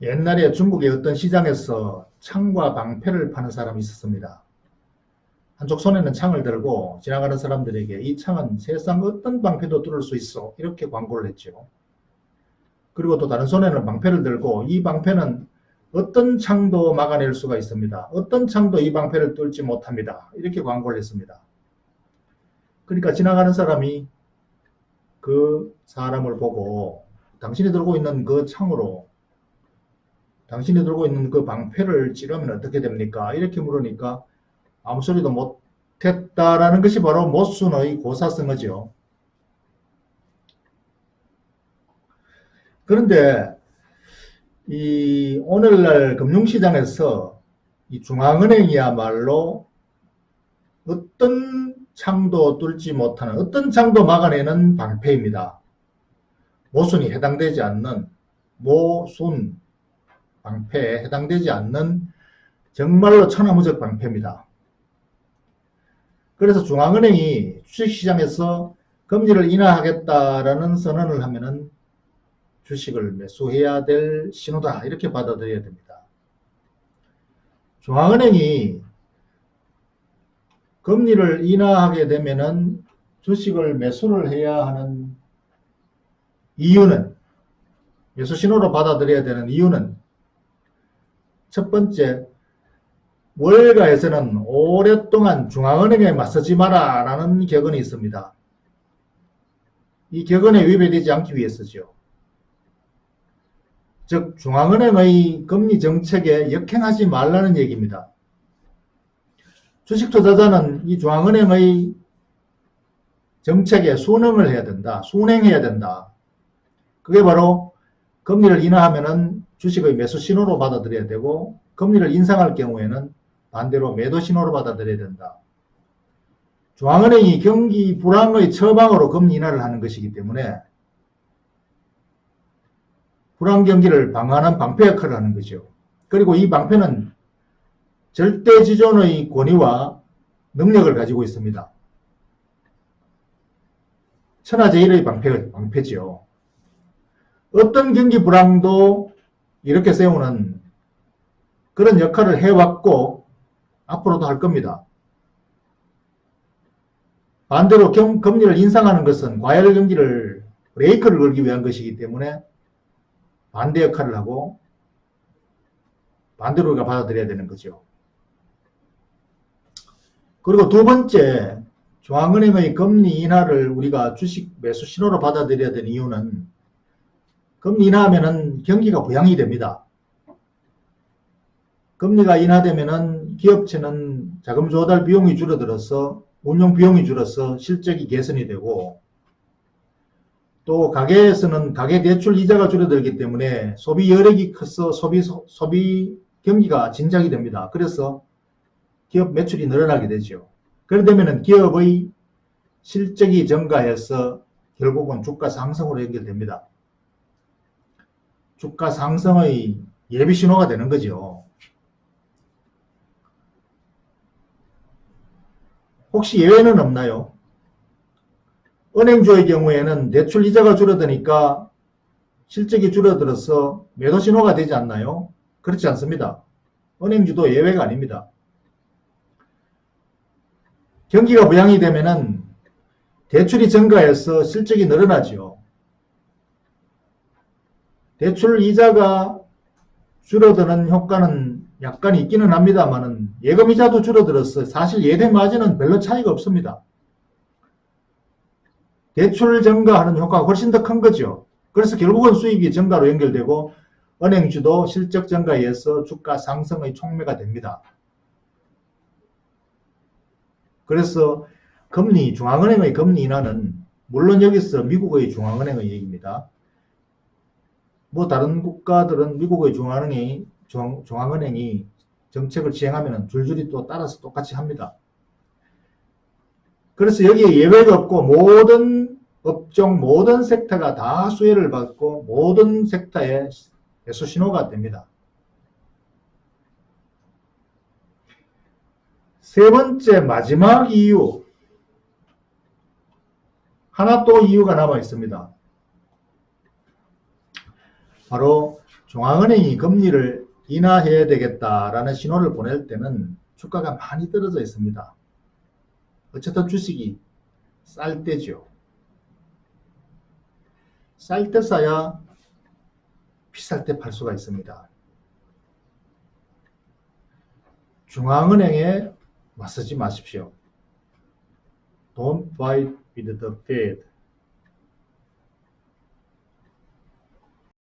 옛날에 중국의 어떤 시장에서 창과 방패를 파는 사람이 있었습니다. 한쪽 손에는 창을 들고 지나가는 사람들에게 이 창은 세상 어떤 방패도 뚫을 수 있어 이렇게 광고를 했죠. 그리고 또 다른 손에는 방패를 들고 이 방패는 어떤 창도 막아낼 수가 있습니다. 어떤 창도 이 방패를 뚫지 못합니다. 이렇게 광고를 했습니다. 그러니까 지나가는 사람이 그 사람을 보고 당신이 들고 있는 그 창으로 당신이 들고 있는 그 방패를 찌르면 어떻게 됩니까? 이렇게 물으니까 아무 소리도 못했다라는 것이 바로 모순의 고사성어죠. 그런데 이 오늘날 금융시장에서 이 중앙은행이야말로 어떤 창도 뚫지 못하는 어떤 창도 막아내는 방패입니다. 모순이 해당되지 않는 모순 방패에 해당되지 않는 정말로 천하무적 방패입니다. 그래서 중앙은행이 주식시장에서 금리를 인하하겠다라는 선언을 하면은 주식을 매수해야 될 신호다 이렇게 받아들여야 됩니다. 중앙은행이 금리를 인하하게 되면은 주식을 매수를 해야 하는 이유는 매수 신호로 받아들여야 되는 이유는 첫 번째, 월가에서는 오랫동안 중앙은행에 맞서지 마라 라는 격언이 있습니다. 이 격언에 위배되지 않기 위해서죠. 즉 중앙은행의 금리 정책에 역행하지 말라는 얘기입니다. 주식 투자자는 이 중앙은행의 정책에 순응을 해야 된다. 순행해야 된다. 그게 바로 금리를 인하하면은 주식의 매수 신호로 받아들여야 되고 금리를 인상할 경우에는 반대로 매도 신호로 받아들여야 된다. 중앙은행이 경기 불황의 처방으로 금리 인하를 하는 것이기 때문에 불황 경기를 방어하는 방패 역할을 하는 거죠. 그리고 이 방패는 절대지존의 권위와 능력을 가지고 있습니다. 천하제일의 방패지요. 어떤 경기 불황도 이렇게 세우는 그런 역할을 해왔고 앞으로도 할 겁니다. 반대로 금리를 인상하는 것은 과열 경기를 브레이크를 걸기 위한 것이기 때문에 반대 역할을 하고 반대로 우리가 받아들여야 되는 거죠. 그리고 두 번째, 중앙은행의 금리 인하를 우리가 주식 매수 신호로 받아들여야 되는 이유는 금리 인하하면은 경기가 부양이 됩니다. 금리가 인하되면은 기업체는 자금 조달 비용이 줄어들어서 운용 비용이 줄어서 실적이 개선이 되고 또 가게에서는 가계 대출 이자가 줄어들기 때문에 소비 여력이 커서 소비 경기가 진작이 됩니다. 그래서 기업 매출이 늘어나게 되죠. 그러되면 기업의 실적이 증가해서 결국은 주가 상승으로 연결됩니다. 주가 상승의 예비 신호가 되는 거죠. 혹시 예외는 없나요? 은행주의 경우에는 대출 이자가 줄어드니까 실적이 줄어들어서 매도 신호가 되지 않나요? 그렇지 않습니다. 은행주도 예외가 아닙니다. 경기가 부양이 되면은 대출이 증가해서 실적이 늘어나죠. 대출 이자가 줄어드는 효과는 약간 있기는 합니다만은 예금 이자도 줄어들어서 사실 예대 마진은 별로 차이가 없습니다. 대출 증가하는 효과가 훨씬 더 큰 거죠. 그래서 결국은 수익이 증가로 연결되고 은행주도 실적 증가에 의해서 주가 상승의 촉매가 됩니다. 그래서 중앙은행의 금리 인하는 물론 여기서 미국의 중앙은행의 얘기입니다. 뭐 다른 국가들은 미국의 중앙은행이 정책을 시행하면 줄줄이 또 따라서 똑같이 합니다. 그래서 여기에 예외가 없고 모든 업종, 모든 섹터가 다 수혜를 받고 모든 섹터에 매수 신호가 됩니다. 세 번째 마지막 이유, 하나 또 이유가 남아 있습니다. 바로 중앙은행이 금리를 인하해야 되겠다라는 신호를 보낼 때는 주가가 많이 떨어져 있습니다. 어쨌든 주식이 쌀 때죠. 쌀 때 사야 비쌀 때 팔 수가 있습니다. 중앙은행에 맞서지 마십시오. Don't fight with the Fed.